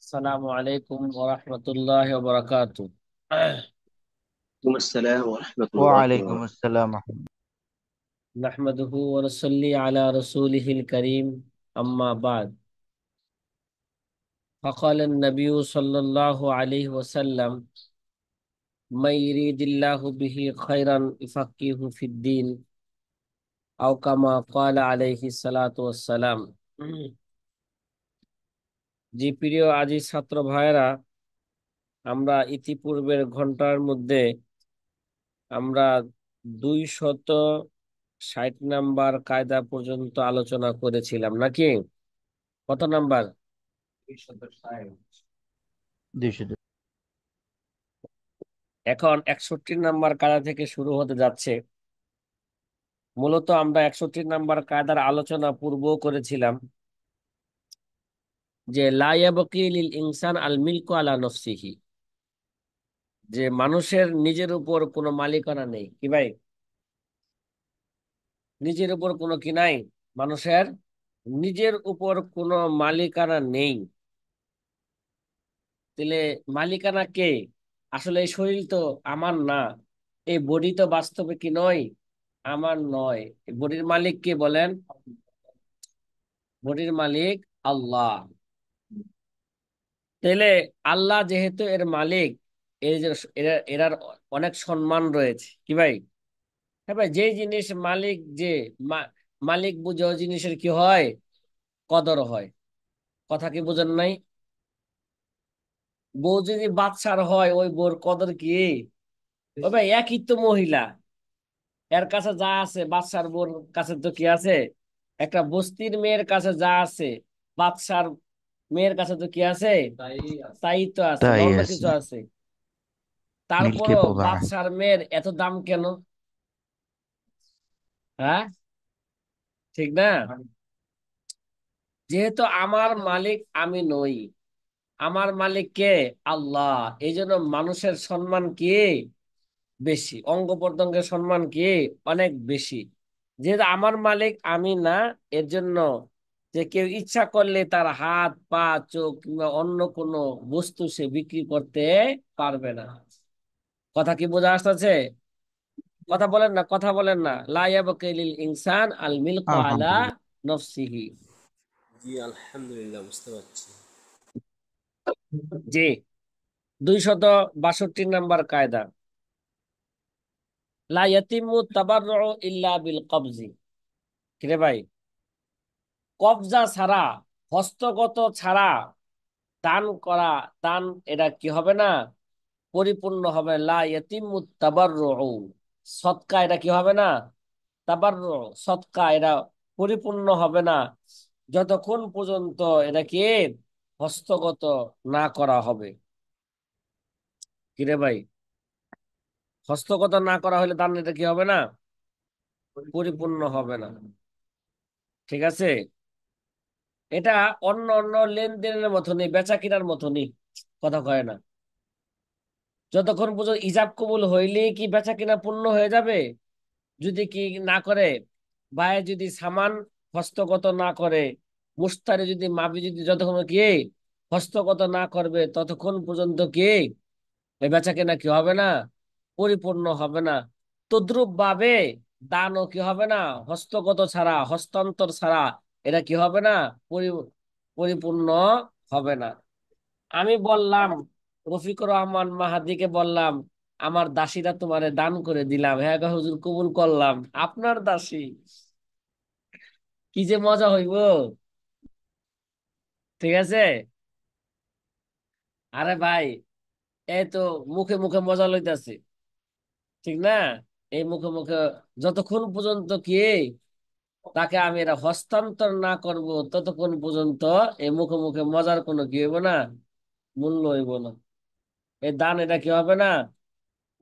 আসসালামু আলাইকুম ওয়া রাহমাতুল্লাহি ওয়া বারাকাতুহু। عليكم السلام ورحمة الله ওয়ালাইকুম وبركاته. আসসালাম। নাহমাদুহু ওয়া নুসাল্লি আলা রাসূলিহিল কারীম, আম্মা বা'দ। ফাকালা an-নাবিয়্যু সাল্লাল্লাহু আলাইহি ওয়াসাল্লাম, মান ইউরিদিল্লাহু বিহি খায়রান ইউফাক্কিহু ফিদ-দীন, আও কামা ক্বালা আলাইহিস সালাতু ওয়াস সালাম। জি প্রিয় আজিজ ছাত্র ভাইরা, আমরা ইতিপূর্বের ঘন্টার মধ্যে আমরা 260 নাম্বার কায়দা পর্যন্ত আলোচনা করেছিলাম নাকি? কত নাম্বার? 200। এখন 61 নাম্বার কায়দা থেকে শুরু হতে যাচ্ছে। মূলত আমরা 61 নাম্বার কায়দার আলোচনা পূর্বও করেছিলাম যে লা ইয়াবকি লিল ইনসান আল মিলকু আলা নফসিহি, যে মানুষের নিজের উপর কোনো মালিকানা নেই। কি ভাই? নিজের উপর কোনো কি নাই? মানুষের নিজের উপর কোনো মালিকানা নেই। তাহলে মালিকানা কে? আসলে এই শরীর তো আমার না, এই বডি তো বাস্তবে কি নয়, আমার নয়। বডির মালিক কে বলেন? বডির মালিক আল্লাহ। তাহলে আল্লাহ যেহেতু এর মালিক, এই যে এরার অনেক সম্মান রয়েছে। কি ভাই? হ্যাঁ ভাই, যে জিনিস মালিক, যে মা- মালিক বুঝে ওই জিনিসের কি হয়? কদর হয়। কথা কি বুঝেন নাই? বউ যদি বাদশার হয়, ওই বউর কদর কি? ও ভাই, একই তো মহিলা, এর কাছে যা আছে বাদশার বোর কাছে তো কি আছে? একটা বস্তির মেয়ের কাছে যা আছে, বাদশার মেয়ের কাছে তো কি আছে? তাই তো আছে, না তাই অন্য আছে। কিছু আছে? মিল্কে তারপরও বোবা। বাদশার মেয়ের এত দাম কেন? হ্যাঁ, ঠিক না? যেহেতু আমার মালিক আমি নই, আমার মালিক কে? আল্লাহ। এই জন্য মানুষের সম্মান কি? বেশি। অঙ্গ প্রত্যঙ্গের সম্মান কি? অনেক বেশি। যেহেতু আমার মালিক আমি না, এর জন্য যে কেউ ইচ্ছা করলে তার হাত পা চোখ কিংবা অন্য কোনো বস্তু সে বিক্রি করতে পারবে না। কথা কি বোঝা আসতেছে? কথা বলেন না, কথা বলেন না। লা ইয়াবকা লিল ইনসান আল মিলকু আলা আলহামদুলিল্লাহ। নফসিহি। জি আলহামদুলিল্লাহ, বুঝতে পারছি। জি, 262 নাম্বার কায়দা, লা ইয়াতিমু তাবাররু ইল্লা বিল কবজি। কিরে ভাই, কবজা ছাড়া, হস্তগত ছাড়া দান করা, দান এটা কি হবে না? পরিপূর্ণ হবে। লা ইয়াতিমু তাবাররু, সদকা এটা কি হবে না? তাবাররু, সদকা এটা পরিপূর্ণ হবে না যতক্ষণ পর্যন্ত এটা কি হস্তগত না করা হবে। কিরে ভাই, হস্তগত না করা হলে দান এটা কি হবে না? পরিপূর্ণ হবে না। ঠিক আছে? এটা অন্য অন্য লেনদেনের মতনই, বেচা কিনার মতনই। কথা কয় না। যতক্ষণ পর্যন্ত ইজাব কবুল হইলেই কি বেচা কিনা পূর্ণ হয়ে যাবে? যদি কি না করে, ভাই যদি সামান হস্তগত না করে, মুস্তারি যদি মাপি যদি যতক্ষণ কি হস্তগত না করবে, ততক্ষণ পর্যন্ত কি এই বেচা কিনা কি হবে না? পরিপূর্ণ হবে না। তদ্রুপ ভাবে দানও কি হবে না? হস্তগত ছাড়া, হস্তান্তর ছাড়া এটা কি হবে না? পরিপূর্ণ হবে না। আমি বললাম, রফিকুর রহমান মাহাদিকে বললাম, আমার দাসীরা তোমারে দান করে দিলাম। হ্যাঁ গো হুজুর, কবুল করলাম, আপনার দাসী। কি যে মজা হইব! ঠিক আছে? আরে ভাই, এই তো মুখে মুখে মজা লইতাছে, ঠিক না? এই মুখে মুখে যতক্ষণ পর্যন্ত কি তাকে আমি এটা হস্তান্তর না করব, ততক্ষণ পর্যন্ত এই মুখে মুখে মজার কোনো কি হইব না? মূল্য হইব না। এই দান এটা কি হবে না?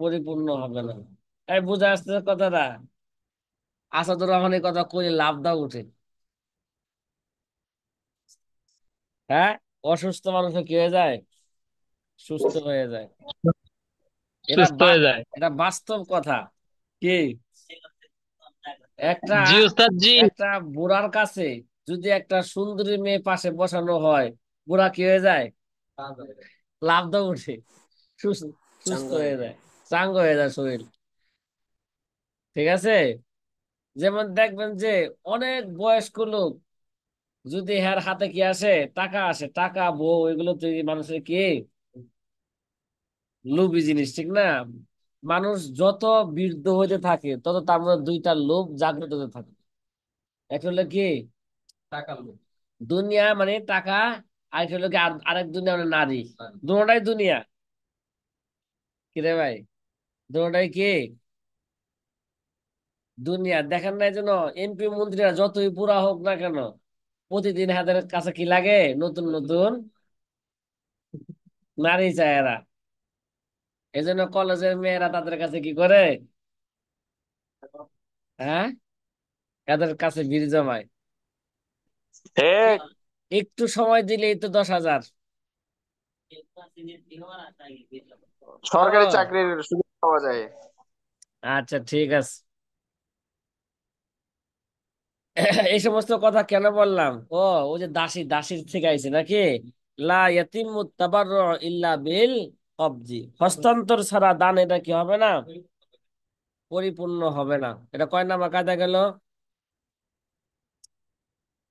পরিপূর্ণ হবে না। এই বুঝে আসছে কথাটা? আসাদুর রহমানের কথা কই লাভ দাও উঠে। হ্যাঁ, অসুস্থ মানুষের কি হয়ে যায়? সুস্থ হয়ে যায়। এটা সুস্থ হয়ে যায়। এটা বাস্তব কথা। কি? একটা জি উস্তাদ জি। একটা বুড়ার কাছে যদি একটা সুন্দরী মেয়ে পাশে বসানো হয়, বুড়া কি হয়ে যায়? লাভ দাও উঠে, সুস্থ সুস্থ চাঙ্গা হয়ে হয়ে যায়। যায়, চাঙ্গ হয়ে যায় শরীর। ঠিক আছে। যেমন দেখবেন যে অনেক বয়স্ক লোক, যদি হ্যার হাতে কি আসে, টাকা আসে, টাকা বউ, এগুলো তো এই মানুষের কি লোভী জিনিস, ঠিক না? মানুষ যত বৃদ্ধ হইতে থাকে তত তার মধ্যে দুইটা লোভ জাগ্রত হতে থাকে। একটা হলো কি টাকার লোভ, দুনিয়া মানে টাকা, আর একটা হলো কি আরেক দুনিয়া মানে নারী। দুটাই দুনিয়া, কি রে ভাই, দুটাই কি দুনিয়া। দেখেন না, এই জন্য এমপি মন্ত্রীরা যতই বুড়া হোক না কেন, প্রতিদিন হাতের কাছে কি লাগে, নতুন নতুন নারী চায় এরা। এই জন্য কলেজের মেয়েরা তাদের কাছে কি করে, হ্যাঁ, এদের কাছে ভিড় জমায়। ঠিক। একটু সময় দিলেই তো 10,000। সরকারি ও, চাকরির সুযোগ পাওয়া যায়। আচ্ছা ঠিক আছে। এই সমস্ত কথা কেন বললাম? ও যে দাসী, দাসীর থেকে আইছে নাকি। লা ইয়াতিমু তাবাররু ইল্লা বিল কবজি, হস্তান্তর ছাড়া দান এটা কি হবে না, পরিপূর্ণ হবে না। এটা কয় নাম্বার কায়দা গেল?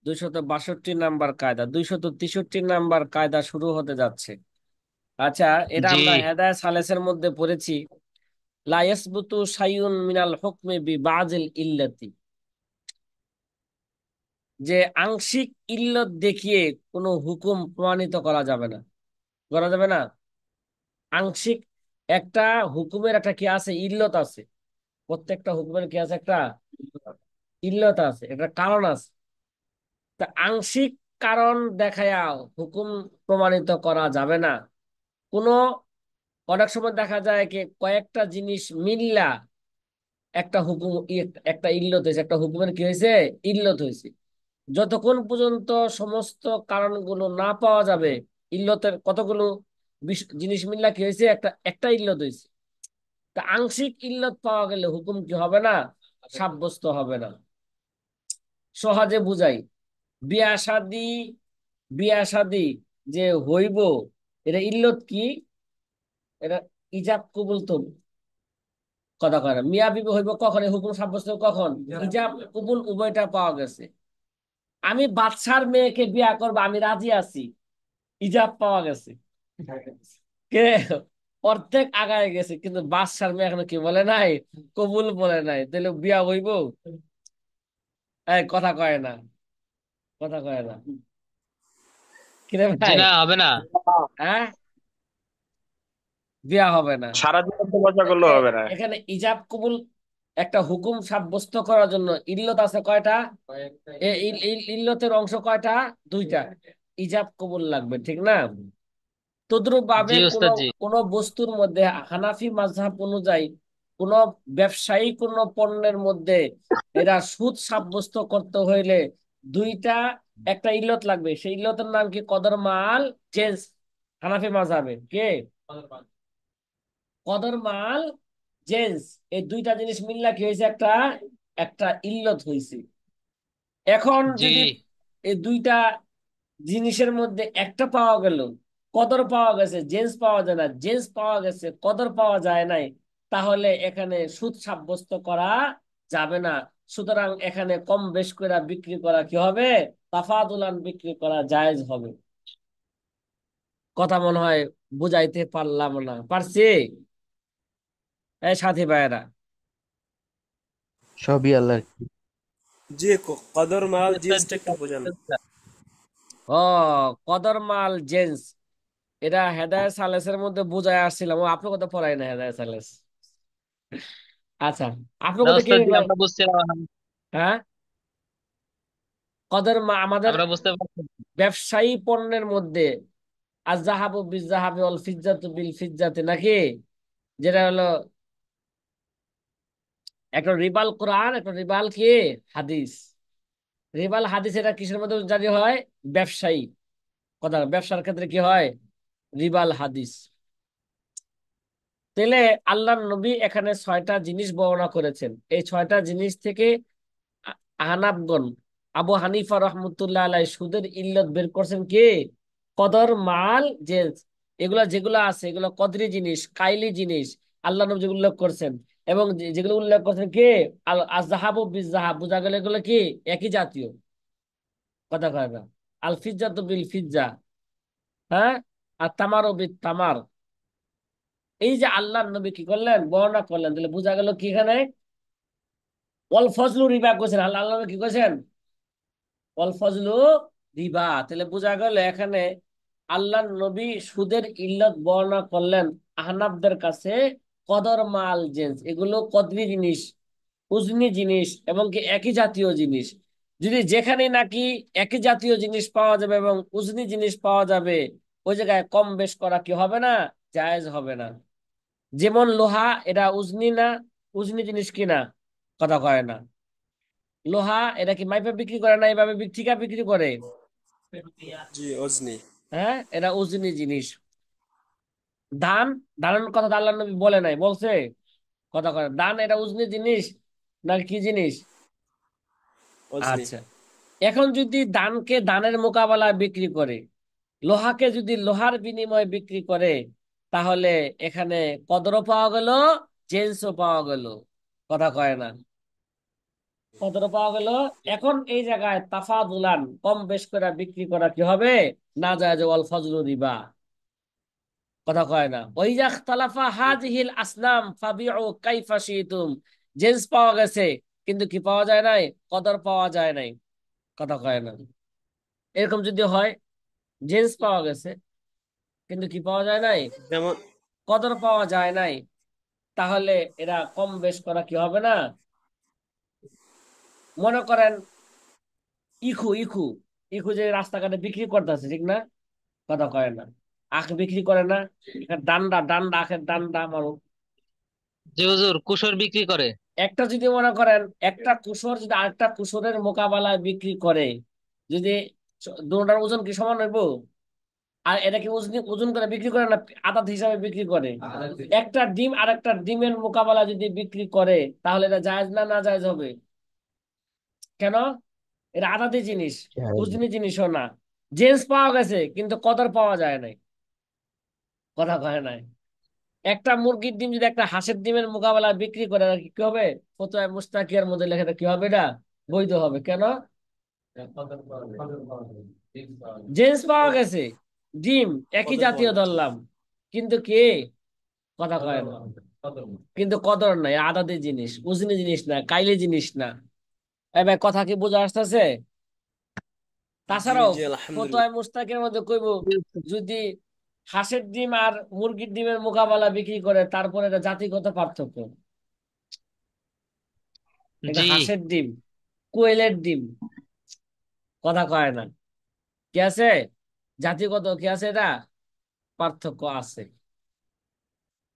262 নাম্বার কায়দা, 263 নাম্বার কায়দা শুরু হতে যাচ্ছে। আচ্ছা, এটা জি। আমরা হেদায়েত সালেসের মধ্যে পড়েছি। লা ইয়াসবুতু শাইউন মিনাল হুকমি বিবাজিল ইল্লাতি, যে আংশিক ইল্লত দেখিয়ে কোনো হুকুম প্রমাণিত করা যাবে না, করা যাবে না। আংশিক একটা হুকুমের একটা কি আছে, ইল্লত আছে। প্রত্যেকটা হুকুমের কি আছে, একটা ইল্লত আছে, একটা কারণ আছে। তা আংশিক কারণ দেখায়া হুকুম প্রমাণিত করা যাবে না। কোনো, অনেক সময় দেখা যায় কি কয়েকটা জিনিস মিল্লা একটা হুকুম একটা ইল্লত হয়েছে, একটা হুকুমের কি হয়েছে, ইল্লত হয়েছে। যতক্ষণ পর্যন্ত সমস্ত কারণগুলো না পাওয়া যাবে, ইল্লতের কতগুলো জিনিস মিল্লা কি হয়েছে, একটা একটা ইল্লত হয়েছে। তা আংশিক ইল্লত পাওয়া গেলে হুকুম কি হবে না, সাব্যস্ত হবে না। সহজে বুঝাই, বিয়া শাদি, বিয়া শাদি যে হইব, এটা ইল্লত কি, এটা ইজাব কবুল তো কথা কয় না। মিয়া বিবি হইব কখন, এই হুকুম সাব্যস্ত কখন, ইজাব কবুল উভয়টা পাওয়া গেছে। আমি বাদশার মেয়েকে বিয়া করবো, আমি রাজি আছি, ইজাব পাওয়া গেছে। কে, অর্ধেক আগায় গেছে, কিন্তু বাদশার মেয়ে এখনো কি বলে নাই, কবুল বলে নাই, তাহলে বিয়া হইব? এই কথা কয় না, কথা কয় না, কিরে জি ভাই, না, হবে না। হ্যাঁ, বিয়া হবে না। সারা জীবন তপস্যা করলেও হবে না। এখানে ইজাব কবুল একটা হুকুম সাব্যস্ত করার জন্য ইল্লত আছে কয়টা, ইল্লতের অংশ কয়টা, দুইটা। ইজাব কবুল লাগবে, ঠিক না? তদ্রুপ ভাবে জি কোন ওস্তাদ জি। কোন বস্তুর মধ্যে হানাফি মাযহাব অনুযায়ী কোন ব্যবসায়ী কোন পণ্যের মধ্যে এরা সুদ সাব্যস্ত করতে হইলে দুইটা, একটা ইল্লত লাগবে। সেই ইল্লতের নাম কি, কদর মাল জেন্স। হানাফি মাযহাবে কে, কদর মাল জেন্স, এই দুইটা জিনিস মিললা কি হয়েছে, একটা একটা ইল্লত হয়েছে। এখন জি যদি এই দুইটা জিনিসের মধ্যে একটা পাওয়া গেল, কদর পাওয়া গেছে, জেন্স পাওয়া যায় না, জেন্স পাওয়া গেছে, কদর পাওয়া যায় নাই, তাহলে এখানে সুদ সাব্যস্ত করা যাবে না। সুতরাং এখানে কম বেশ করে বিক্রি করা কি হবে, তাফাদুলান বিক্রি করা জায়েজ হবে। কথা মনে হয় বুঝাইতে পারলাম না, পারছি? এই সাথী ভাইয়েরা, সবই আল্লাহর কি। যে কদর মাল ওস্তাদ জিনিসটা জি, একটু বোঝান। ও, কদর মাল জেন্স, এটা হেদায়েত সালেসের মধ্যে বুঝায় আসছিলাম। ও আপনার কথা পড়াই না হেদায়েত সালেস। আচ্ছা, আপনার না কথা কি ওস্তাদ জি, কয়? আমরা বুঝছিলাম না। হ্যাঁ, কদর মা আমাদের আমরা বুঝতে পারছি। ব্যবসায়ী পণ্যের মধ্যে আয-যাহাবু বিয-যাহাবি ওয়াল ফিজ্জাতু বিল ফিজ্জাতি, নাকি? যেটা হলো একটা রিবাল কোরআন, একটা রিবাল কি হাদিস। রিবাল হাদিস এটা কিসের মধ্যে জারি হয়, ব্যবসায়ী কথা, ব্যবসার ক্ষেত্রে কি হয়, রিবাল হাদিস। তাহলে আল্লাহর নবী এখানে 6টা জিনিস বর্ণনা করেছেন। এই 6টা জিনিস থেকে আহনাফগণ, আবু হানিফা রহমতুল্লাহ আলাই সুদের ইল্লত বের করছেন কি, কদর মাল জেন্স, এগুলা যেগুলো আছে এগুলো কদরি জিনিস, কাইলি জিনিস, আল্লাহ নবী যেগুলো উল্লেখ করছেন। এবং যেগুলো উল্লেখ করছেন কে, আল আজহাবু বিজাহাব, বোঝা গেল এগুলো কি একই জাতীয়। কথা কয় না। আল ফিজ্জা তো বিল ফিজ্জা, হ্যাঁ, আর তামার বিল তামার। এই যে আল্লাহ নবী কি করলেন, বর্ণনা করলেন, তাহলে বোঝা গেল কি এখানে ওয়াল ফজলু রিবা করছেন, আল্লাহ নবী কি করছেন, ওয়াল ফজলু রিবা। তাহলে বোঝা গেল এখানে আল্লাহ নবী সুদের ইল্লত বর্ণনা করলেন আহনাফদের কাছে। কদর মাল জেন্স এগুলো কদরি জিনিস, উজনি জিনিস, এবং কি একই জাতীয় জিনিস। যদি যেখানে নাকি একই জাতীয় জিনিস পাওয়া যাবে এবং উজনি জিনিস পাওয়া যাবে, ওই জায়গায় কম বেশ করা কি হবে না, জায়েজ হবে না। যেমন লোহা, এটা উজনি না, উজনি জিনিস কিনা, কথা কয় না। লোহা এটা কি মাইপে বিক্রি করে না, এইভাবে ঠিকা বিক্রি করে। জি ওজনি। হ্যাঁ, এটা উজনি জিনিস। ধান, ধানের কথা তো আল্লাহ নবী বলে নাই, বলছে, কথা কয় না। ধান এটা উজনি জিনিস না কি জিনিস? ওজনি। আচ্ছা, এখন যদি ধানকে ধানের মোকাবেলায় বিক্রি করে, লোহাকে যদি লোহার বিনিময়ে বিক্রি করে, তাহলে এখানে কদরও পাওয়া গেল, জেন্সও পাওয়া গেল। কথা কয় না, কদরও পাওয়া গেল। এখন এই জায়গায় তাফাদুলান কম বেশ করে বিক্রি করা কি হবে, না যায় যে অল ফজলু রিবা। কথা কয় না। ওই যে ইখতালাফা হাযিহিল আসনাম ফাবিউ কাইফা শিতুম, জেন্স পাওয়া গেছে কিন্তু কি পাওয়া যায় নাই, কদর পাওয়া যায় নাই। কথা কয় না। এরকম যদি হয়, জেন্স পাওয়া গেছে কিন্তু কি পাওয়া যায় নাই, যেমন কদর পাওয়া যায় নাই, তাহলে এরা কম বেশ করা কি হবে না। মনে করেন ইখু ইখু, ইখু যে রাস্তাঘাটে বিক্রি করতেছে, ঠিক না? কথা কয় না। আখ বিক্রি করে না, এখানে ডান্ডা ডান্ডা, আখের ডান্ডা মারো। জি হুজুর, কুসর বিক্রি করে। একটা যদি মনে করেন একটা কুসর যদি আরেকটা কুসরের মোকাবেলায় বিক্রি করে, যদি দুটার ওজন কি সমান হইব? আর এটা কি ওজন ওজন করে বিক্রি করে না আদাত হিসাবে বিক্রি করে? একটা ডিম আর একটা ডিমের মোকাবেলা যদি বিক্রি করে, তাহলে এটা জায়েজ না না জায়েজ হবে? কেন? এটা আদাতি জিনিস, জায়েজ। উজনি জিনিসও না। জেন্স পাওয়া গেছে কিন্তু কদর পাওয়া যায় নাই। কথা কয় নাই। একটা মুরগির ডিম যদি একটা হাঁসের ডিমের মোকাবেলা বিক্রি করে, আর কি হবে, ফতোয়া মুস্তাকিয়ার মধ্যে লেখা থাকে, কি হবে এটা, বৈধ হবে। কেন? জেন্স পাওয়া গেছে, ডিম একই কদর পাওয়া জাতীয় যাচ্ছে। ধরলাম, কিন্তু কে, কথা কয় না, কিন্তু কদর নাই, আদাতি জিনিস, উজনি জিনিস না, কাইলি জিনিস না। এবার কথা কি বোঝা আসতেছে? জি তাছাড়াও জি ফতোয়া আলহামদুলিল্লাহ। মুস্তাকের মধ্যে কইব, যদি হাঁসের ডিম আর মুরগির ডিমের মোকাবেলা বিক্রি করে, তারপরে এটা জাতিগত পার্থক্য। এটা জি। হাঁসের ডিম, কোয়েলের ডিম, কথা কয় না, কি আছে, জাতিগত কি আছে, এটা পার্থক্য আছে।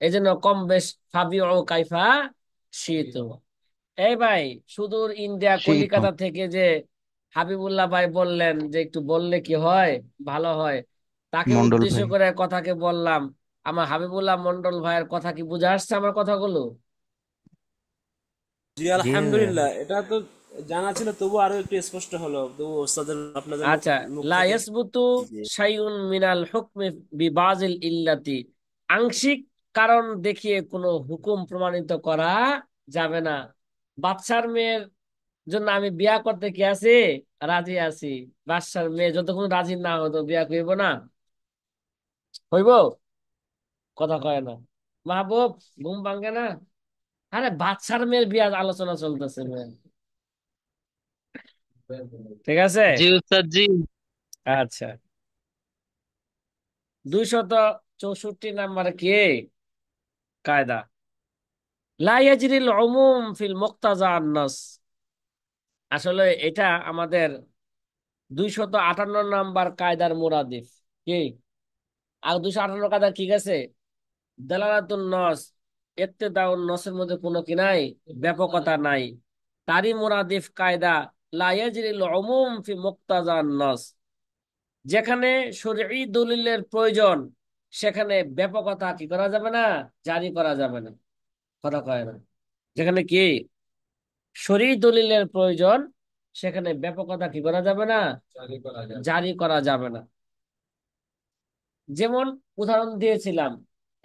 এই জন্য কম বেশ ফাবিউ কাইফা শীত। এই ভাই, সুদূর ইন্ডিয়া সেই তো। কলিকাতা থেকে যে হাবিবুল্লাহ ভাই বললেন যে একটু বললে কি হয়, ভালো হয়, তাকে মন্ডল উদ্দেশ্য ভাই। করে কথাকে বললাম। আমার হাবিবুল্লাহ মন্ডল ভাইয়ের কথা কি বুঝে আসছে আমার কথাগুলো? জি জি। আলহামদুলিল্লাহ, এটা তো জানা ছিল, তবু আরো একটু স্পষ্ট হলো, তবু ওস্তাদের আপনাদের আচ্ছা, মুখ লা থেকে। ইয়াসবুতু জি শাইউন মিনাল হুকমি বিবাজিল ইল্লাতি, আংশিক কারণ দেখিয়ে কোনো হুকুম প্রমাণিত করা যাবে না। বাদশার মেয়ের জন্য আমি বিয়া করতে কি আছি, রাজি আছি। বাদশার মেয়ে যতক্ষণ রাজি না হতো বিয়া করিব না, হইব? কথা কয় না। মাহবুব, ঘুম ভাঙ্গে না? আরে বাদশার মেয়ের বিয়ার আলোচনা চলতেছে মেয়ে। ঠিক আছে। জি উস্তাদ জি। আচ্ছা, 264 নাম্বার কি কায়দা, লা ইয়াজরিল উমুম ফিল মুক্তাজা আন-নাস। আসলে এটা আমাদের 258 নাম্বার কায়দার মুরাদিফ। কি? আর 258 কায়দা কি গেছে, দালালাতুন নস, ইক্তেদাউন নসের মধ্যে কোনো কি নাই, ব্যাপকতা নাই। তারই মুরাদিফ কায়দা, লা ইয়াজরিল উমুম ফি মুক্তাজা আন-নাস, যেখানে শরঈ দলিলের প্রয়োজন, সেখানে ব্যাপকতা কি করা যাবে না, জারি করা যাবে না। কথা কয় না। যেখানে কি শরঈ দলিলের প্রয়োজন, সেখানে ব্যাপকতা কি করা যাবে না, জারি করা যাবে না। যেমন উদাহরণ দিয়েছিলাম,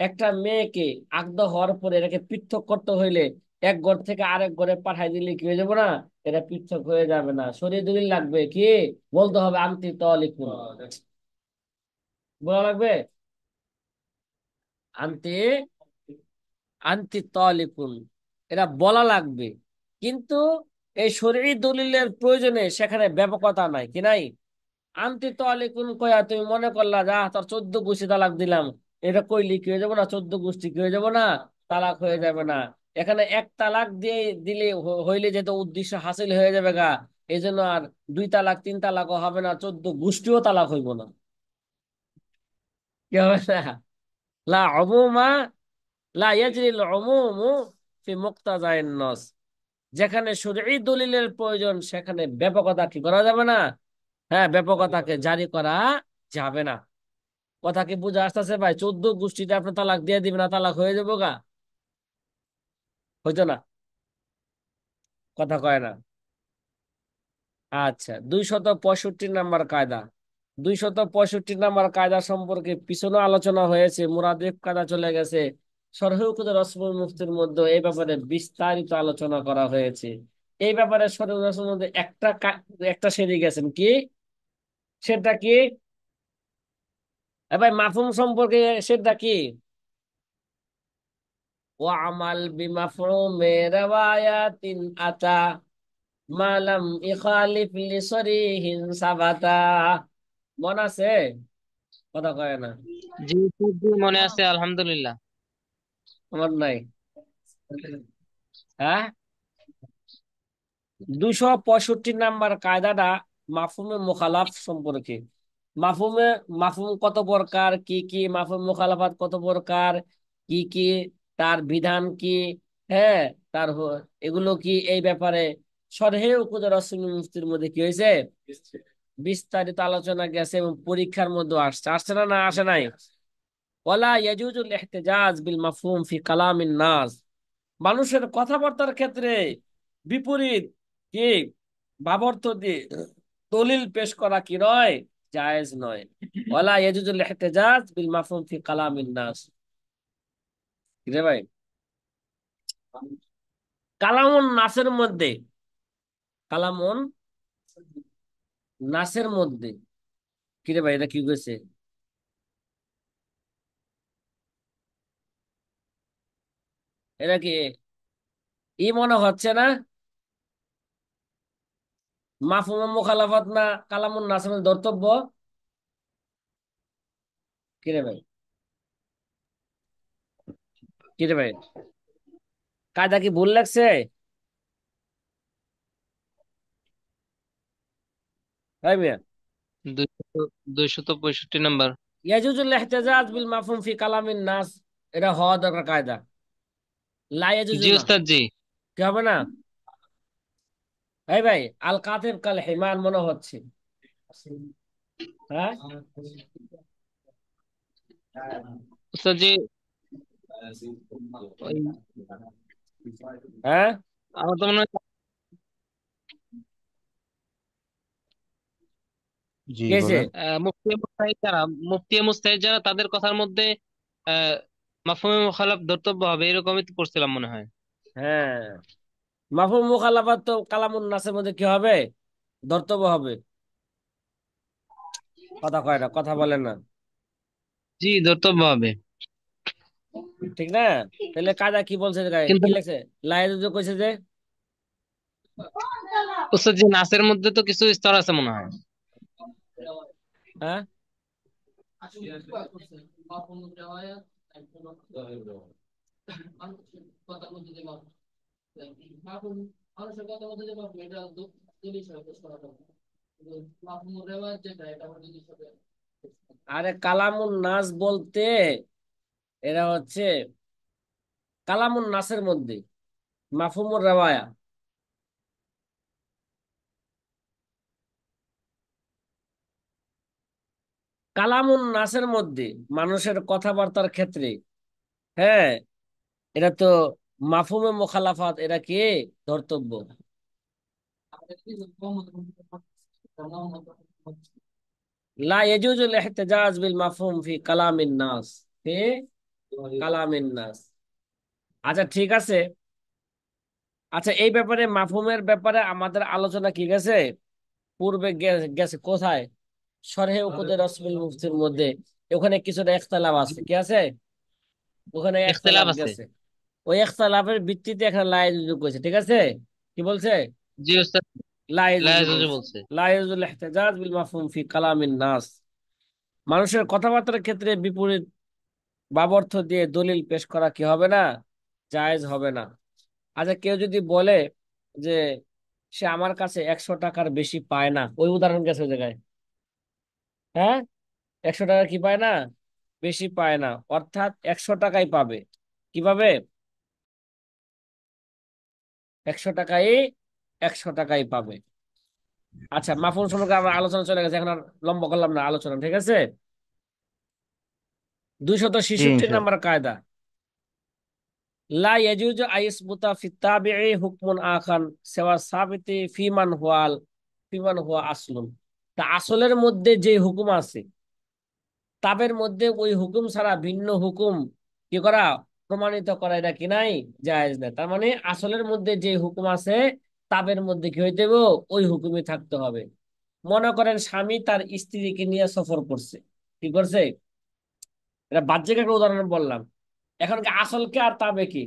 একটা মেয়েকে আগদ হওয়ার পরে এটাকে পৃথক করতে হইলে এক ঘর থেকে আরেক ঘরে পাঠাই দিলে কি হয়ে যাবে না? এটা পৃথক হয়ে যাবে না, শরীর দলিল লাগবে কি? বলতে হবে আনতি তলিকুন, বলা লাগবে আনতি আনতি তলিকুন, এটা বলা লাগবে। কিন্তু এই শরীরী দলিলের প্রয়োজনে সেখানে ব্যাপকতা নাই, কি নাই? আনতি তলিকুন কয়া তুমি মনে করলা যা তোর 14 গোষ্ঠী তালাক দিলাম, এটা কইলি কি হয়ে যাবো না? 14 গোষ্ঠী কি হয়ে যাবো না? তালাক হয়ে যাবে না। এখানে এক তালাক দিয়ে দিলে হইলে যেহেতু উদ্দেশ্য হাসিল হয়ে যাবে গা, এই জন্য আর 2 তালাক 3 তালাকও হবে না, 14 গোষ্ঠীও তালাক হইব না। কি হবে না? লা অমুমা লা ইয়াজরিল উমুমু ফি মুক্তাজাইন নস। যেখানে শরঈ দলিলের প্রয়োজন সেখানে ব্যাপকতা কি করা যাবে না? হ্যাঁ, ব্যাপকতাকে জারি করা যাবে না। কথা কি বুঝে আসতেছে ভাই? 14 গোষ্ঠীতে আপনি তালাক দিয়ে দিবেন না, তালাক হয়ে যাবো গা? হইতো না? কথা কয় না। আচ্ছা, 265 নম্বর কায়দা। 265 নম্বর কায়দা সম্পর্কে পিছনে আলোচনা হয়েছে, মুরাদিফ কায়দা চলে গেছে। সরহুকুদ রসমুল মুফতির মধ্যে এই ব্যাপারে বিস্তারিত আলোচনা করা হয়েছে। এই ব্যাপারে সরহুকুদ রসমুল মধ্যে একটা সেরে গেছেন কি? সেটা কি? ভাই মাফহুম সম্পর্কে সেটা কি? ও আমাল বিমাফহুমে রাওয়ায়াতিন আতা মালাম ইখালিফ লিসরিহিন সাবাতা। মন আছে? কথা কয় না। জি উস্তাদ জি, মনে আছে আলহামদুলিল্লাহ। আমার নাই। হ্যাঁ, 265 নম্বর কায়দাটা মাফহুমে মুখালাফ সম্পর্কে। মাফহুমে মাফহুম কত প্রকার, কি কি মাফহুম মুখালাফাত কত প্রকার, কি কি তার বিধান কি, হ্যাঁ, এগুলো কি, এই ব্যাপারে শরহে উকুদ রসুল মুফতির মধ্যে কি হয়েছে? বিস্তারিত আলোচনা গেছে এবং পরীক্ষার মধ্যে আসছে। আসছে না? না আসে নাই? ওয়ালা ইয়াজুজুল ইহতিজাজ বিল মাফহুম ফি কালামিন নাস। মানুষের কথাবার্তার ক্ষেত্রে বিপরীত কি ভাবার্থ দিয়ে দলিল পেশ করা কি নয়? জায়েজ নয়। ওয়ালা ইয়াজুজুল ইহতিজাজ বিল মাফহুম ফি কালামিন নাস। কি রে ভাই? কালামুন নাসের মধ্যে, কালামুন নাসের মধ্যে, কি রে ভাই এটা কি কইছে? এটা কি ই মনে হচ্ছে না? মাফহুম মুখালাফাত না কালামুন নাসের মধ্যে ধর্তব্য? কি রে ভাই? কি রে ভাই, কায়দা কি ভুল লাগছে? 265 নম্বর। ইয়াজুজুল ইহতিজাজ বিল মাফহুম ফি কালামিন নাস, এটা হওয়া দরকার কায়দা। লা ইয়াজুজু জি না, উস্তাদ জি। কি হবে না? এই ভাই, আল কাতিব কাল হিমান মনে হচ্ছে। হ্যাঁ, উস্তাদ জি, ওই হ্যাঁ, আমার তো মনে হয় জি কেছে? বলেন। মুফতি মুস্তাহিদ যারা তাদের কথার মধ্যে আহ মাফহুমে মুখালাফ ধর্তব্য হবে, এরকমই তো পড়ছিলাম মনে হয়। হ্যাঁ, মাফহুম মুখালাফাত তো কালামুন নাসের মধ্যে কি হবে? ধর্তব্য হবে। কথা কয় না, কথা বলে না। জি ধর্তব্য হবে। ঠিক না? তাহলে কায়দা কি বলছে যে গায়ে? কিন্তু কি লেখছে? লা ইয়াজুজু কইছে যে? উস্তাদ জি, নাসের মধ্যে তো কিছু স্তর আছে মনে হয়। হ্যাঁ, আরে কালামুন নাস বলতে এরা হচ্ছে কালামুন নাসের মধ্যে মাফহুমুর রাওয়ায়া। কালামুন নাসের মধ্যে মানুষের কথাবার্তার ক্ষেত্রে, হ্যাঁ, এটা তো মাফহুমে মুখালাফাত, এটা কি ধর্তব্য? লা ইয়াজুজুল ইহতিজাজ বিল মাফহুম ফি কালামিন নাস, ফি কালামিন নাস। আচ্ছা ঠিক আছে। আচ্ছা এই ব্যাপারে মাফহুমের ব্যাপারে আমাদের আলোচনা কি গেছে, পূর্বে গেছে কোথায়, শরহে উকুদে রসমিল মুফতির মধ্যে। ওখানে কিছুটা ইখতিলাফ আছে, কি আছে, ওখানে ইখতিলাফ ইখতিলাফ আছে। গেছে। ওই ইখতিলাফের ভিত্তিতে এখানে লা ইয়াজুজু কইছে, ঠিক আছে। কি বলছে? জি উস্তাদ। লা ইয়াজুজু লায়াজুজু বলছে। বলছে। লা ইয়াজুজুল ইহতিজাজ বিল মাফহুম ফি কালামিন নাস, মানুষের কথাবার্তার ক্ষেত্রে বিপরীত বাবর্থ দিয়ে দলিল পেশ করা কি হবে না, জায়েজ হবে না। আচ্ছা কেউ যদি বলে যে সে আমার কাছে 100 টাকার বেশি পায় না, ওই উদাহরণ গেছে ওই জায়গায়, হ্যাঁ, 100 টাকা কি পায় না, বেশি পায় না, অর্থাৎ 100 টাকাই পাবে। কি পাবে? 100 টাকাই, 100 টাকাই পাবে। আচ্ছা মাফুল সম্পর্কে আমরা আলোচনা চলে গেছে, এখন আর লম্বা করলাম না আলোচনা, ঠিক আছে। দুইশত জি ছেষট্টি ইনশাল্লাহ। নাম্বার কায়দা, লা ইয়াজুজু আইসবুতা ফি তাবিঈ হুকমুন আখান সিওয়া সাবিতি ফিমান হুয়া আসলুন। তা আসলের মধ্যে যে হুকুম আছে, তাবের মধ্যে ওই হুকুম ছাড়া ভিন্ন হুকুম কি করা, প্রমাণিত করা, এটা কি নাই, জায়েজ নাই। তার মানে আসলের মধ্যে যে হুকুম আছে, তাবের মধ্যে কি হইতে হবে, ওই হুকুমই থাকতে হবে। মনে করেন স্বামী তার স্ত্রীকে নিয়ে সফর করছে, কি করছে, এটা বাহ্যিক একটা উদাহরণ বললাম। এখন কি আসল কে আর তাবে কি,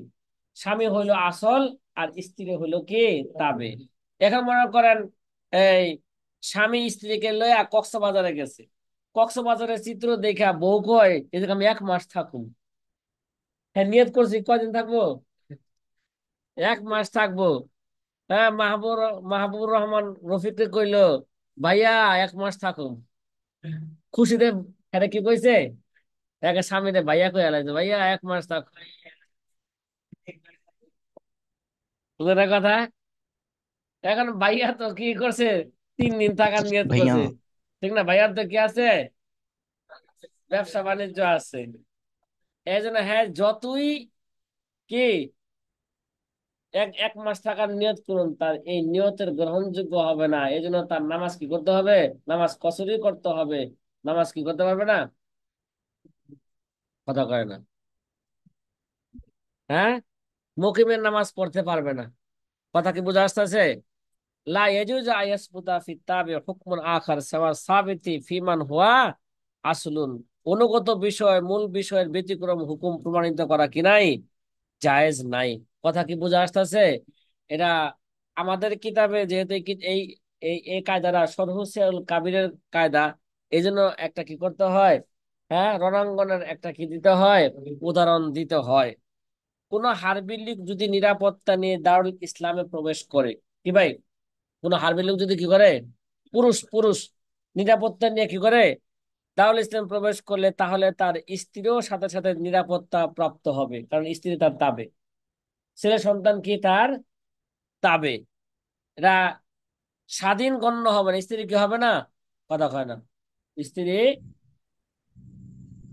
স্বামী হইলো আসল আর স্ত্রী হইলো কি, তাবে। এখন মনে করেন এই স্বামী স্ত্রীকে লইয়া কক্সবাজারে গেছে, কক্সবাজারের চিত্র দেখা বউ কয় এদিকে আমি 1 মাস থাকুম। হ্যাঁ নিয়ত করছি কয়দিন থাকবো, 1 মাস থাকবো। হ্যাঁ মাহবুবুর রহমান রফিককে কইলো ভাইয়া 1 মাস থাকুম, খুশিতে, হ্যাঁ কি কইছে, একে স্বামীরে ভাইয়া কইয়া লাগছে, ভাইয়া 1 মাস থাক, তোদের কথা। এখন ভাইয়া তো কি করছে, 3 দিন থাকার নিয়ত ভাইয়া। করছে, ঠিক না, ভাইয়ার তো কি আছে, ব্যবসা বাণিজ্য আছে। এই জন্য হ্যাঁ যতই কি এক 1 মাস থাকার নিয়ত করুন, তার এই নিয়তের গ্রহণযোগ্য হবে না। এই জন্য তার নামাজ কি করতে হবে, নামাজ কসরই করতে হবে, নামাজ কি করতে পারবে না, কথা কয় না, হ্যাঁ, মুকিমের নামাজ পড়তে পারবে না। কথা কি বোঝা আসতেছে? লা ইয়াজুজু আইয়াসবুতা ফি তাবি হুকমুন আখার সাওয়া সাবিতি ফিমান হুয়া আসলুন। অনুগত বিষয় মূল বিষয়ের ব্যতিক্রম হুকুম প্রমাণিত করা কি নাই, জায়েজ নাই। কথা কি বোঝা আসতেছে? এটা আমাদের কিতাবে যেহেতু এই এই এই কায়দাটা সরহুসিয়াল কাবিরের কায়দা, এই জন্য একটা কি করতে হয়, হ্যাঁ রণাঙ্গনের একটা কি দিতে হয়, উদাহরণ দিতে হয়। কোন হারবি লীগ যদি নিরাপত্তা নিয়ে দারুল ইসলামে প্রবেশ করে, কি ভাই, কোন হারবি লোক যদি কি করে, পুরুষ পুরুষ নিরাপত্তা নিয়ে কি করে দারুল ইসলাম প্রবেশ করলে, তাহলে তার স্ত্রীও সাথে সাথে নিরাপত্তা প্রাপ্ত হবে, কারণ স্ত্রী তার তাবে, ছেলে সন্তান কি তার তাবে। এটা স্বাধীন গণ্য হবে না, স্ত্রী কি হবে না, কথা কয় না, স্ত্রী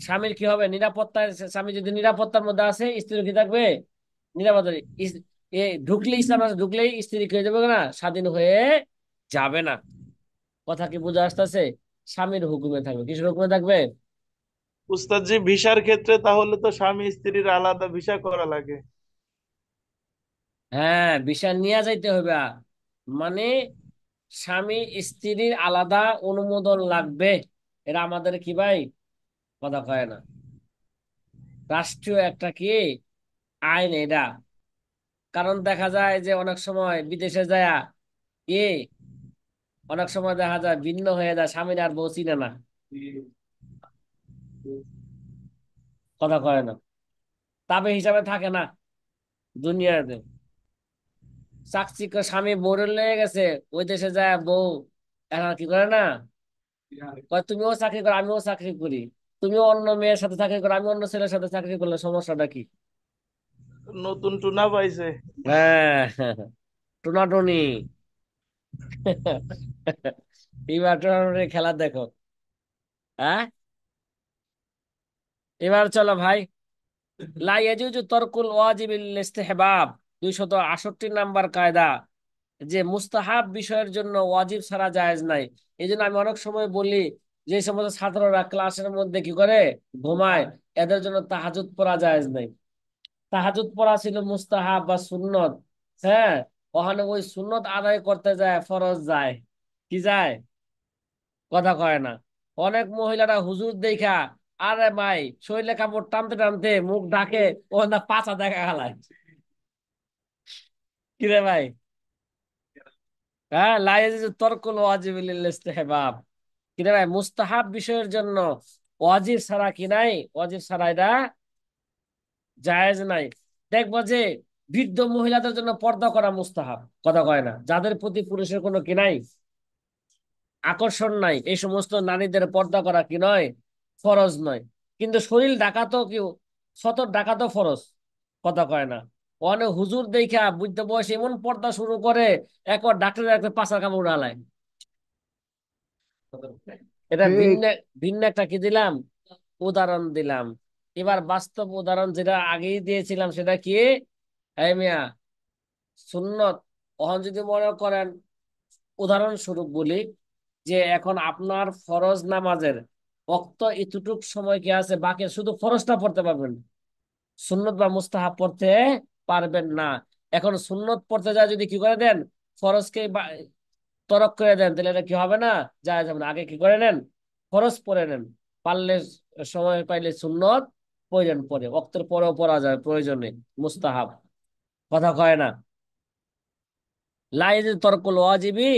স্বামীর কি হবে, নিরাপত্তার, স্বামী যদি নিরাপত্তার মধ্যে আছে স্ত্রী কি থাকবে, নিরাপত্তা। এ ঢুকলে ইসলাম আছে, ঢুকলেই স্ত্রী কি হয়ে যাবে না, স্বাধীন হয়ে যাবে না। কথা কি বুঝে আসতেছে? স্বামীর হুকুমে থাকবে, কিসের হুকুমে থাকবে? উস্তাদ জি, ভিসার ক্ষেত্রে তাহলে তো স্বামী স্ত্রীর আলাদা ভিসা করা লাগে। হ্যাঁ বিষয় নিয়ে যাইতে হবে। মানে স্বামী স্ত্রীর আলাদা অনুমোদন লাগবে। এটা আমাদের কি ভাই, কথা কয় না, রাষ্ট্রীয় একটা কি আইন এটা। কারণ দেখা যায় যে অনেক সময় বিদেশে যায় কি, অনেক সময় দেখা যায় ভিন্ন হয়ে যায়, স্বামীর আর বউ চিনে না, কথা কয় না, তাবে হিসাবে থাকে না দুনিয়াতে। চাকচিক্য স্বামী বউরে লেগে গেছে, ওই দেশে যায় বউ এখন আর কি করে না, কয় তুমিও চাকরি করো আমিও চাকরি করি, তুমিও অন্য মেয়ের সাথে চাকরি করো আমি অন্য ছেলের সাথে চাকরি করলে সমস্যাটা কি? নতুন টুনা পাইছে। হ্যাঁ টুনাটুনি এবার টুনাটুনি খেলা দেখো। হ্যাঁ এবার চলো ভাই, লা ইয়াজুজু তরকুল ওয়াজিবিল ইস্তিহবাব, 268 নাম্বার কায়দা, যে মুস্তাহাব বিষয়ের জন্য ওয়াজিব ছাড়া জায়েজ নাই। এই জন্য আমি অনেক সময় বলি যে সমস্ত ছাত্ররা ক্লাসের মধ্যে কি করে ঘুমায়, এদের জন্য তাহাজ্জুদ পড়া জায়েজ নাই। তাহাজ্জুদ পড়া ছিল মুস্তাহাব বা সুন্নত। হ্যাঁ, ওখানে ওই সুন্নত আদায় করতে যায় ফরজ যায়, কি যায়, কথা কয় না। অনেক মহিলারা হুজুর দেখা, আরে ভাই শরীরে কাপড় টানতে টানতে মুখ ঢাকে, ও না পাছা দেখা গেলায়, কিরে ভাই। হ্যাঁ, লাইয়াজুজু তরকুল ওয়াজিব লিল ইস্তিহবাব। কিরে ভাই, মুস্তাহাব বিষয়ের জন্য ওয়াজিব ছাড়া কি নাই, ওয়াজিব ছাড়া এটা জায়েজ নাই। দেখবো যে বৃদ্ধ মহিলাদের জন্য পর্দা করা মুস্তাহাব, কথা কয় না, যাদের প্রতি পুরুষের কোনো কি নাই, আকর্ষণ নাই, এই সমস্ত নারীদের পর্দা করা কি নয়, ফরজ নয়। কিন্তু শরীর ঢাকা তো কেউ, সতর ঢাকা তো ফরজ, কথা কয় না। অনেক হুজুর দেখা বুঝতে বয়সে এমন পর্দা শুরু করে, একবার ডাক্তারের একটা পাশা কামড় উড়ালায়। এটা ঠিক। ভিন্ন, ভিন্ন একটা কি দিলাম, উদাহরণ দিলাম। এবার বাস্তব উদাহরণ যেটা আগেই দিয়েছিলাম সেটা কি, এই মিয়া, সুন্নত। ওখান যদি মনে করেন, উদাহরণস্বরূপ বলি, যে এখন আপনার ফরজ নামাজের ওক্ত এতটুক সময় কি আছে বাকি, শুধু ফরজটা পড়তে পারবেন, সুন্নত বা মুস্তাহাব পড়তে পারবেন না। এখন সুন্নত পড়তে যায় যদি কি করে দেন, ফরজকে তরক করে দেন, তাহলে এটা কি হবে না, জায়েজ হবে না। আগে কি করে নেন, ফরজ পড়ে নেন, পারলে সময় পাইলে সুন্নত প্রয়োজন পড়ে, ওক্তের পরেও পড়া যায় প্রয়োজনে মুস্তাহাব, কথা কয় না। লা ইয়াজুজু তারকুল ওয়াজিবি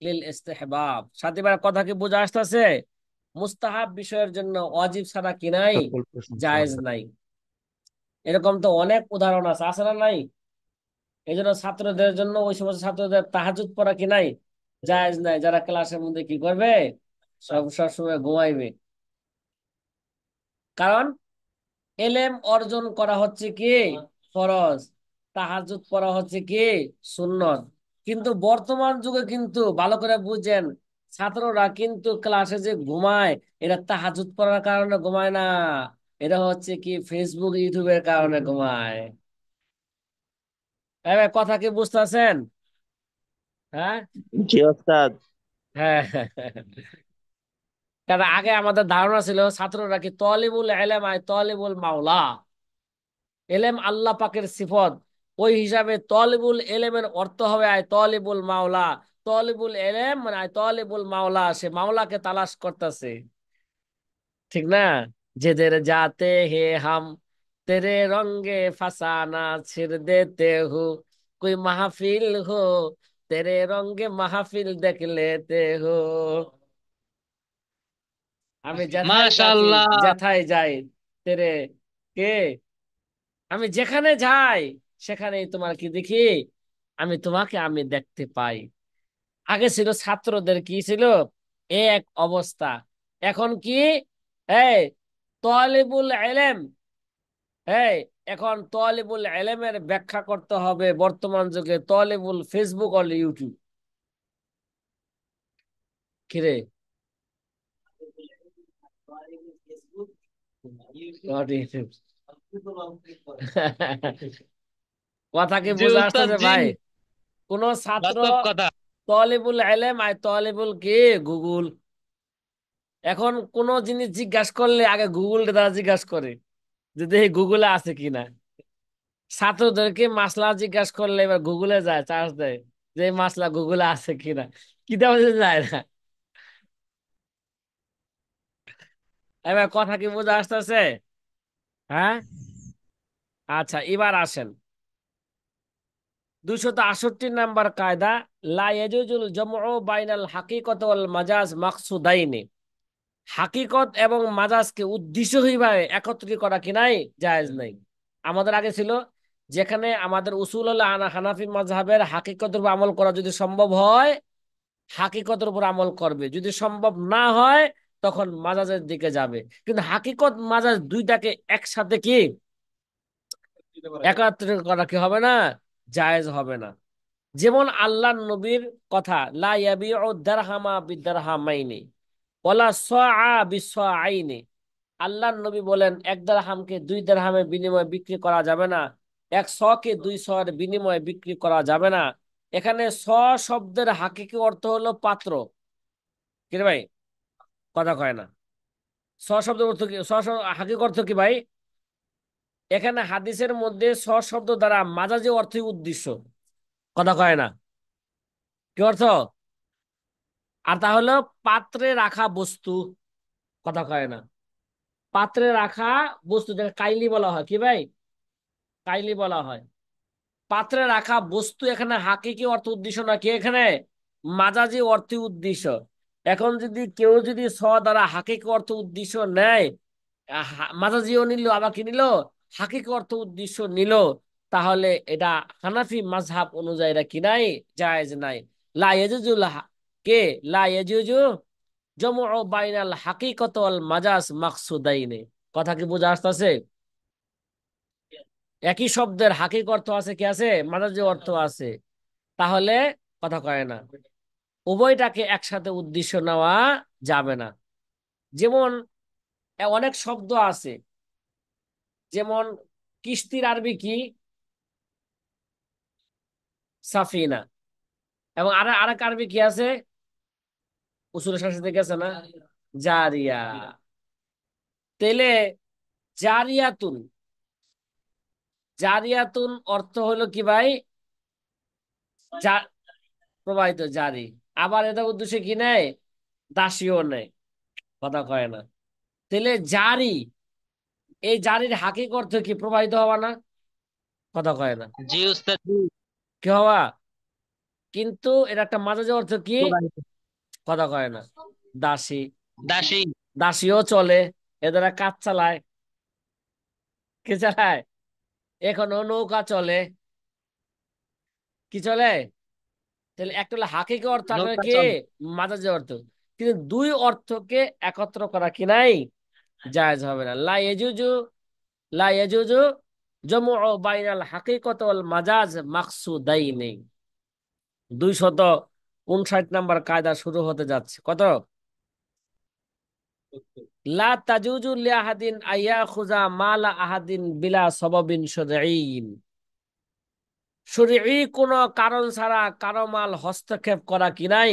লিল ইস্তিহবাব। সাথী ভাই, কথা কি বোঝা আসতেছে? মুস্তাহাব বিষয়ের জন্য ওয়াজিব ছাড়া কি নাই, সকল প্রশংসা জায়েজ আল্লাহ। নাই। এরকম তো অনেক উদাহরণ আছে, আছে না নাই? এই জন্য ছাত্রদের জন্য, ওই সমস্ত ছাত্রদের তাহাজ্জুদ পড়া কি নাই, জায়েজ নাই, যারা ক্লাসের মধ্যে কি করবে, সবসময় ঘুমাইবে। কারণ এলেম অর্জন করা হচ্ছে কি ফরজ, তাহাজ্জুদ পড়া হচ্ছে কি সুন্নত। কিন্তু বর্তমান যুগে কিন্তু ভালো করে বুঝেন, ছাত্ররা কিন্তু ক্লাসে যে ঘুমায়, এটা তাহাজ্জুদ পড়ার কারণে ঘুমায় না, এটা হচ্ছে কি ফেসবুক ইউটিউবের কারণে ঘুমায়। এবার কথা কি বুঝতেছেন? হ্যাঁ, জি ওস্তাদ। হ্যাঁ। কারণ আগে আমাদের ধারণা ছিল ছাত্ররা কি তলিবুল এলেম আয় তলিবুল মাওলা, এলেম আল্লাহ পাকের সিফত, ওই হিসাবে তলিবুল এলেমের অর্থ হবে আয় তলিবুল মাওলা। তলিবুল এলেম মানে আয় তলিবুল মাওলা, সে মাওলাকে তালাশ করতেছে, ঠিক না? जिधर जाते हैं हम तेरे रंगे फसाना छिड़ देते हो, कोई महफिल हो तेरे रंगे महफिल देख लेते हो। আমি যেথায় যাচ্ছি, মাশাআল্লাহ। যেথায় যাই তেরে, কে, আমি যেখানে যাই সেখানেই তোমার কি দেখি, আমি তোমাকে আমি দেখতে পাই। আগে ছিল ছাত্রদের কি ছিল, এক অবস্থা। এখন কি, এই তলিবুল ইলম, এই এখন তলিবুল ইলমের ব্যাখ্যা করতে হবে বর্তমান যুগে তলিবুল ফেসবুক আর ইউটিউব। কিরে, Not YouTube। কথা কি জি বোঝা উস্তাদ আসতেছে জি, ভাই? কোন ছাত্র বাস্তব কথা। তলিবুল ইলম আর তলিবুল কি গুগল, এখন কোন জিনিস জিজ্ঞাসা করলে আগে গুগল দ্বারা জিজ্ঞাসা করে যে দেখি গুগলে আছে কিনা। ছাত্রদেরকে মাসলা জিজ্ঞাসা করলে এবার গুগলে যায়, চার্জ দেয় যে এই মাসলা গুগলে আছে কিনা, কি দেওয়া যায় না। এবার কথা কি বোঝা আসতেছে? হ্যাঁ, আচ্ছা এবার আসেন 268 নাম্বার কায়দা, লা ইয়াজুজুল জামউ বাইনাল হাকিকত ওয়াল মাজাজ মাকসুদাইনি। হাকিকত এবং মাজাজকে উদ্দেশ্য হিসেবে একত্রিত করা কি নাই, জায়েজ নাই। আমাদের আগে ছিল, যেখানে আমাদের উসুল হলো হানাফি মাযহাবের হাকিকতের উপর আমল করা যদি সম্ভব হয়, হাকিকতের উপর আমল করবে, যদি সম্ভব না হয় তখন মাজাজের দিকে যাবে। কিন্তু হাকিকত মাজাজ দুইটাকে একসাথে কি একত্রিত করা কি হবে না, জায়েজ হবে না। যেমন আল্লাহ নবীর কথা, লা ইয়াবিউ দারহামা বিদারহামাইনি ওয়ালা সাআ বিসাআইনি। আল্লাহ নবী বলেন এক দিরহামকে দুই দিরহামের বিনিময়ে বিক্রি করা যাবে না, এক কে দুই এর বিনিময়ে বিক্রি করা যাবে না। এখানে শব্দের হাকিকি অর্থ হলো পাত্র, কি রে ভাই, কথা কয় না। স শব্দের অর্থ কি? হাকিক অর্থ কি ভাই? এখানে হাদিসের মধ্যে স শব্দ দ্বারা মাজাজি অর্থই উদ্দেশ্য। কথা কয় না। কি অর্থ? আর তা হলো পাত্রে রাখা বস্তু। কথা কয় না। পাত্রে রাখা বস্তু, যেটা কাইলি বলা হয়। কি ভাই? কাইলি বলা হয়। পাত্রে রাখা বস্তু এখানে হাকিকি অর্থ উদ্দেশ্য না, কি এখানে মাজাজি অর্থ উদ্দেশ্য। এখন যদি কেউ যদি স দ্বারা হাকিকি অর্থ উদ্দেশ্য নেয়, মাজাজিও নিল আবার কি নিল, হাকিকি অর্থ উদ্দেশ্য নিল, তাহলে এটা হানাফি মাযহাব অনুযায়ী এটা কি নাই, জায়েজ নাই। লা ইয়াজুজু কে লা ইয়াজুজু জমউ বাইনাল হাকিকত ওয়াল মাজাজ মাকসুদাইনে। কথা কি বোঝা আসতেছে? একই শব্দের হাকিক অর্থ আছে, কি আছে, মাজাজি অর্থ আছে। তাহলে কথা কয় না, উভয়টাকে একসাথে উদ্দেশ্য নেওয়া যাবে না। যেমন অনেক শব্দ আছে, যেমন কিস্তির আরবি কি? সাফিনা। এবং আরেক আরবি কি আছে? উসুলের সাথে গেছে না, জারিয়া। তেলে জারিয়াতুন, জারিয়াতুন অর্থ হলো কি ভাই? যা প্রবাহিত, জারি। আবার এটা উদ্দেশ্যে কি নেয়? দাসীও নেয়। কথা কয় না। তাহলে জারি, এই জারির হাকিক অর্থ কি? প্রবাহিত হওয়া না? কথা কয় না। জি উস্তাদ জি। কি হওয়া? কিন্তু এটা একটা মাঝাজি অর্থ কি? প্রবাহিত। কথা কয় না। দাসী। দাসী। দাসীও চলে, এদের কাজ চালায়। কে চালায়? এখনো নৌকা চলে। কি চলে? তাহলে একটা হলো হাকিকি অর্থ, আর একটা নৌকা কি চলে। মাজাজি অর্থ। কিন্তু দুই অর্থকে একত্র করা কি নাই, জায়েজ হবে না। লা ইয়াজুজু, লা ইয়াজুজু জমউ বাইনাল হাকিকত ওয়াল মাজাজ মাকসুদাইনি। 259 নম্বর কায়দা শুরু হতে যাচ্ছে। কত? লা তাজুজু লিআহাদিন আইয়াখুযা মালা আহাদিন বিলা সাবাবিন শারঈন। শরঈ কোন কারণ ছাড়া কারো মাল হস্তক্ষেপ করা কি নাই,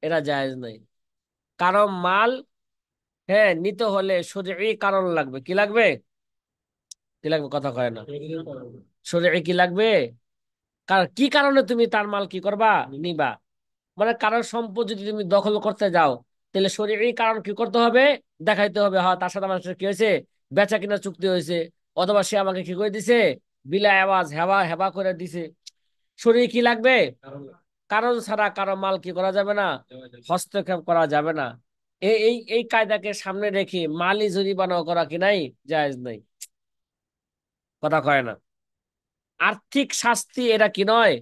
এটা জায়েজ নাই। কারো মাল, হ্যাঁ, নিতে হলে শরঈ কারণ লাগবে। কি লাগবে? কি লাগবে? কথা কয় না। শরীরে কি লাগবে? কি কারণে তুমি তার মাল কি করবা, নিবা? মানে কারোর সম্পদ যদি তুমি দখল করতে যাও, তাহলে শরীরে কারণ কি করতে হবে, দেখাইতে হবে। হ্যাঁ, তার সাথে আমার সাথে কি হয়েছে, বেচা কিনা চুক্তি হয়েছে, অথবা সে আমাকে কি করে দিছে, বিলা আওয়াজ হেবা হেবা করে দিছে। শরীরে কি লাগবে? কারণ ছাড়া কারো মাল কি করা যাবে না, হস্তক্ষেপ করা যাবে না। এই এই এই কায়দাকে সামনে রেখে মালি জরিমানা করা কি নাই, জায়েজ নাই। কথা কয় না। আর্থিক শাস্তি এটা কি নয়,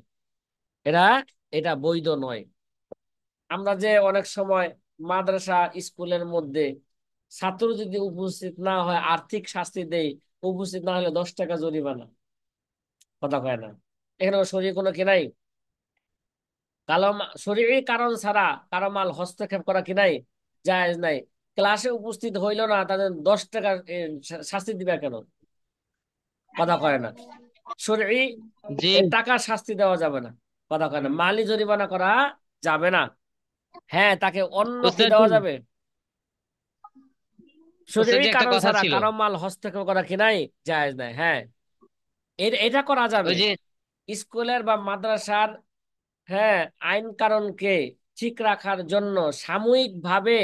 এটা এটা বৈধ নয়। আমরা যে অনেক সময় মাদ্রাসা স্কুলের মধ্যে ছাত্র যদি উপস্থিত না হয় আর্থিক শাস্তি দেই, উপস্থিত না হলে 10 টাকা জরিমানা। কথা কয় না। এখানে শরীর কোনো কি নাই, শরীরী কারণ ছাড়া কারো মাল হস্তক্ষেপ করা কি নাই, জায়েজ নাই। ক্লাসে উপস্থিত হইল না, তাদের 10 টাকা শাস্তি দিবে কেন? কথা কয় না। শরীরী জি এই টাকার শাস্তি দেওয়া যাবে না। কথা কয় না। মালি জরিমানা করা যাবে না। হ্যাঁ, তাকে অন্য কি উস্তাদ জি। দেওয়া যাবে। উস্তাদ শরীরী জি একটা কারণ কথা ছাড়া ছিল। কারো মাল হস্তক্ষেপ করা কি নাই, জায়েজ নাই। হ্যাঁ, এটা করা যাবে। ওই যে স্কুলের বা মাদ্রাসার, হ্যাঁ, আইন কারণকে ঠিক রাখার জন্য সাময়িক ভাবে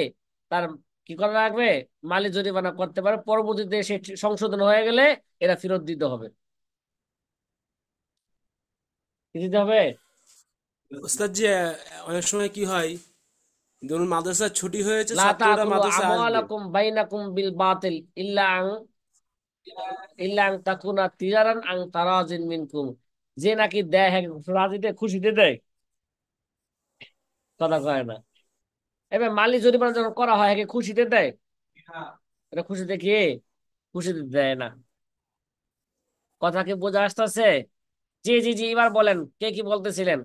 তার কি করা লাগবে, মালি জরিমানা করতে পারে। পরবর্তীতে সে সংশোধন হয়ে গেলে এরা ফেরত দিতে হবে। কি দিতে হবে? ওস্তাদ জি, অনেক সময় কি হয়, ধরুন মাদ্রাসার ছুটি হয়েছে, লা ছাত্ররা তাকুলু মাদ্রাসায় আসবে। আমওয়ালাকুম বাইনাকুম বিল বাতিল ইল্লা আন তাকুনা তিজারান আন তারাজিন মিনকুম। যে নাকি দেয়, হ্যাঁ, রাজিতে খুশিতে দেয়। কথা কয় না। এবার মালি জরিমানা যখন করা হয়, হ্যাঁ, খুশিতে দেয়। এটা খুশিতে কি? খুশিতে দেয় না। কথা কি বোঝা আসতেছে? জি জি জি, এবার বলেন, কে কি বলতেছিলেন?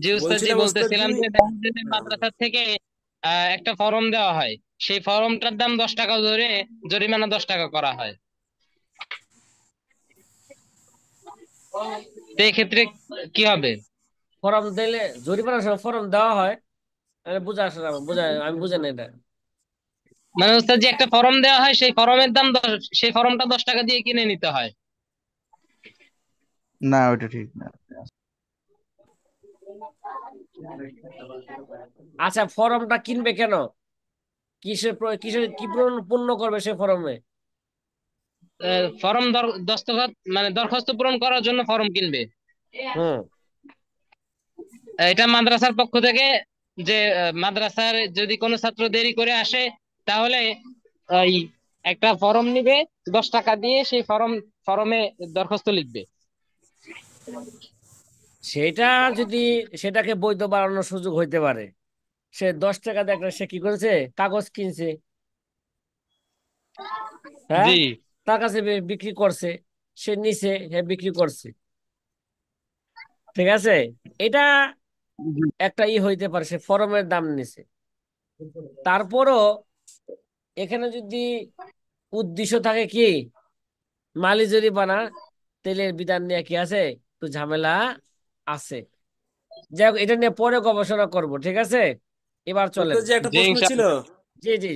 জি উস্তাদ জি বলছিলাম ওস্তাদ জি, বলতেছিলাম যে দেখা যায় যে হ্যাঁ, মাদ্রাসা থেকে একটা ফর্ম দেওয়া হয়, সেই ফর্মটার দাম 10 টাকা ধরে জরিমানা 10 টাকা করা হয়। তো এক্ষেত্রে কি হবে? ফর্ম দিলে, জরিমানার সময় ফর্ম দেওয়া হয়, বুঝে আসে না, আমি বুঝে না এটা। মানে ওস্তাদ যে একটা ফর্ম দেওয়া হয়, সেই ফর্মের দাম সেই ফর্মটা 10 টাকা দিয়ে কিনে নিতে হয়। না, ওইটা ঠিক না। আচ্ছা, ফর্মটা কিনবে কেন? কিসের কি পূর্ণ করবে সে ফর্মে? ফর্ম দস্তখত মানে দরখাস্ত পূরণ করার জন্য ফর্ম কিনবে। হুম। এটা মাদ্রাসার পক্ষ থেকে, যে মাদ্রাসার যদি কোনো ছাত্র দেরি করে আসে, তাহলে ওই একটা ফর্ম নিবে, 10 টাকা দিয়ে সেই ফর্মে দরখাস্ত লিখবে। সেটা যদি সেটাকে বৈধ বাড়ানোর সুযোগ হইতে পারে। সে 10 টাকা দিয়ে সে কি করেছে, কাগজ কিনছে, হ্যাঁ, জি। তার কাছে বিক্রি করছে, সে নিছে, হ্যাঁ বিক্রি করছে, ঠিক আছে। এটা একটা হইতে পারে, সে ফরমের দাম নিছে। তারপরও এখানে যদি উদ্দেশ্য থাকে কি মালি জরিমানা, তেলের বিধান নিয়ে কি আছে, তো ঝামেলা আছে। যাই হোক, এটা নিয়ে পরে গবেষণা করব, ঠিক আছে। এবার চলেন। ওস্তাদ জি, একটা জি প্রশ্ন ছিল। ইনশাআল্লাহ। জি জি।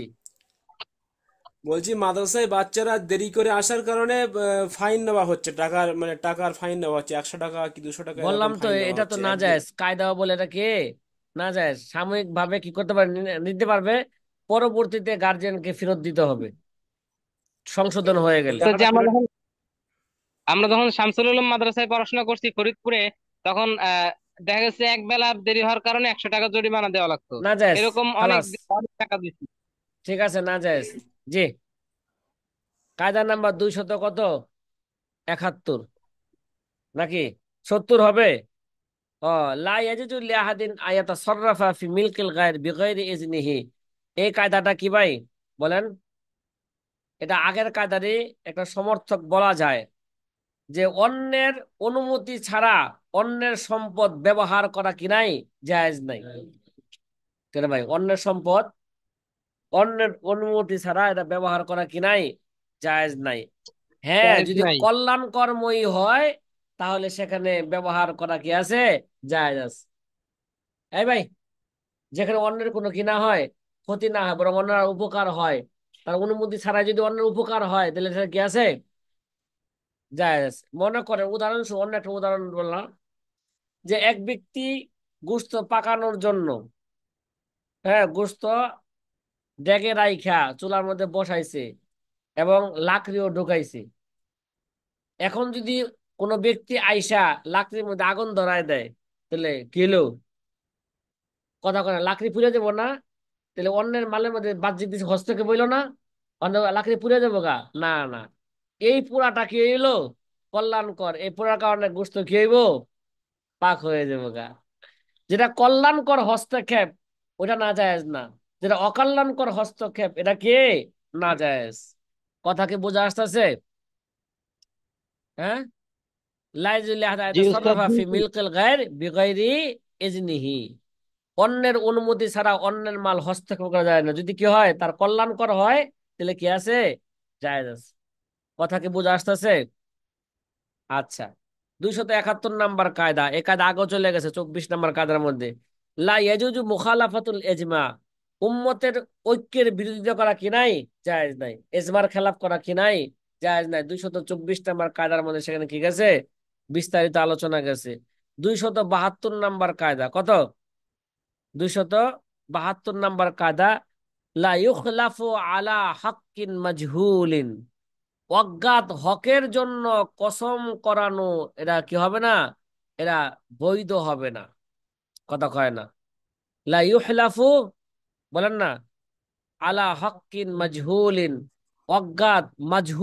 বলছি মাদ্রাসায় বাচ্চারা দেরি করে আসার কারণে ফাইন নেওয়া হচ্ছে, টাকার মানে টাকার ফাইন নেওয়া হচ্ছে, 100 টাকা কি 200 টাকা বললাম এরকম তো, ফাইন নেওয়া এটা তো হচ্ছে না জায়েজ, কায়দা বলে এটা কে না জায়েজ, সাময়িক ভাবে কি করতে পারে, নিতে পারবে, পরবর্তীতে গার্জিয়ানকে ফেরত দিতে হবে সংশোধন হয়ে ওই গেলে। তো যে টাকাটা ফেরত। আমরা যখন শামসুল উলুম মাদ্রাসায় পড়াশোনা করছি ফরিদপুরে, তখন দেখা গেছে এক বেলা দেরি হওয়ার কারণে 100 টাকা জরিমানা দেওয়া লাগতো। না জায়েজ, এরকম অনেক খালাস, অনেক টাকা দিচ্ছি। ঠিক আছে, না জায়েজ। জি। কায়দা নাম্বার 200 কত, 71 নাকি 70 হবে? ও, লা ইয়াজুজু লিআহাদিন আয়াতাসাররাফা ফি মিলকিল গায়র বিগাইরি ইজনিহি। এই কায়দাটা কি ভাই, বলেন? এটা আগের কায়দারই একটা সমর্থক বলা যায়, যে অন্যের অনুমতি ছাড়া অন্যের সম্পদ ব্যবহার করা কি নাই, জায়েজ নাই। কেন ভাই, অন্যের সম্পদ অন্যের অনুমতি ছাড়া এটা ব্যবহার করা কি নাই, জায়েজ নাই। হ্যাঁ, জায়েজ যদি নাই। কল্যাণকরময়ী হয় তাহলে সেখানে ব্যবহার করা কি আছে, জায়েজ আছে। এই ভাই, যেখানে অন্যের কোনো কি না হয়, ক্ষতি না হয়, বরং অন্যের উপকার হয়, তার অনুমতি ছাড়া যদি অন্যের উপকার হয়, তাহলে সেটা কি আছে, জায়েজ আছে। মনে করেন উদাহরণস্বরূপ, অন্য একটা উদাহরণ বললাম, যে এক ব্যক্তি গোশত পাকানোর জন্য, হ্যাঁ, গোশত ডেকে রাইখা চুলার মধ্যে বসাইছে এবং লাকড়িও ঢুকাইছে। এখন যদি কোনো ব্যক্তি আইসা লাকড়ির মধ্যে আগুন ধরায় দেয়, তাহলে কি হলো, কথা কথা লাকড়ি পুড়ে যাবো না? তাহলে অন্যের মালের মধ্যে বাহ্যিক কিছু হস্তক্ষেপ হইলো না? অন্য লাকড়ি পুড়ে যাবো গা? না না, এই পোড়াটা কি হইলো, কল্যাণকর, এই পোড়ার কারণে গোশত কি হইব, পাক হয়ে যাবো গা। যেটা কল্যাণকর হস্তক্ষেপ, ওটা না জায়েজ না। যেটা অকল্যাণকর হস্তক্ষেপ, এটা কি না জায়েজ। কথা কি বোঝা আসতেছে? হ্যাঁ। লাইজুল জি উস্তাদ, ইয়াতাসাররাফা ফি মিলকিল গায়র বিগাইরি ইজনিহি। অন্যের অনুমতি ছাড়া অন্যের মাল হস্তক্ষেপ করা যায় না। যদি কি হয়, তার কল্যাণকর হয়, তাহলে কি আছে, জায়েজ আছে। কথা কি বোঝা আসতেছে? আচ্ছা, 271 নাম্বার কায়দা, এই কায়দা আগেও চলে গেছে 24 নাম্বার কায়দার মধ্যে। লা ইয়াজুজু মুখালাফাতুল ইজমা। উম্মতের ঐক্যের বিরোধিতা করা কি নাই, জায়েজ নাই। ইজমার খেলাফ করা কি নাই, জায়েজ নাই। 224 নাম্বার কায়দার মধ্যে সেখানে কি গেছে, বিস্তারিত আলোচনা গেছে। 272 নাম্বার কায়দা কত, 272 নাম্বার কায়দা, লা ইউখলাফু আলা হাক্কিন মাজহুলিন। অজ্ঞাত হকের জন্য কসম করানো, এটা কি হবে না, এরা বৈধ হবে না। কথা কয় না, লা ইউহলাফু, বলেন না, আলা হাক্কিন মাজহুলিন, অজ্ঞাত মাজহুল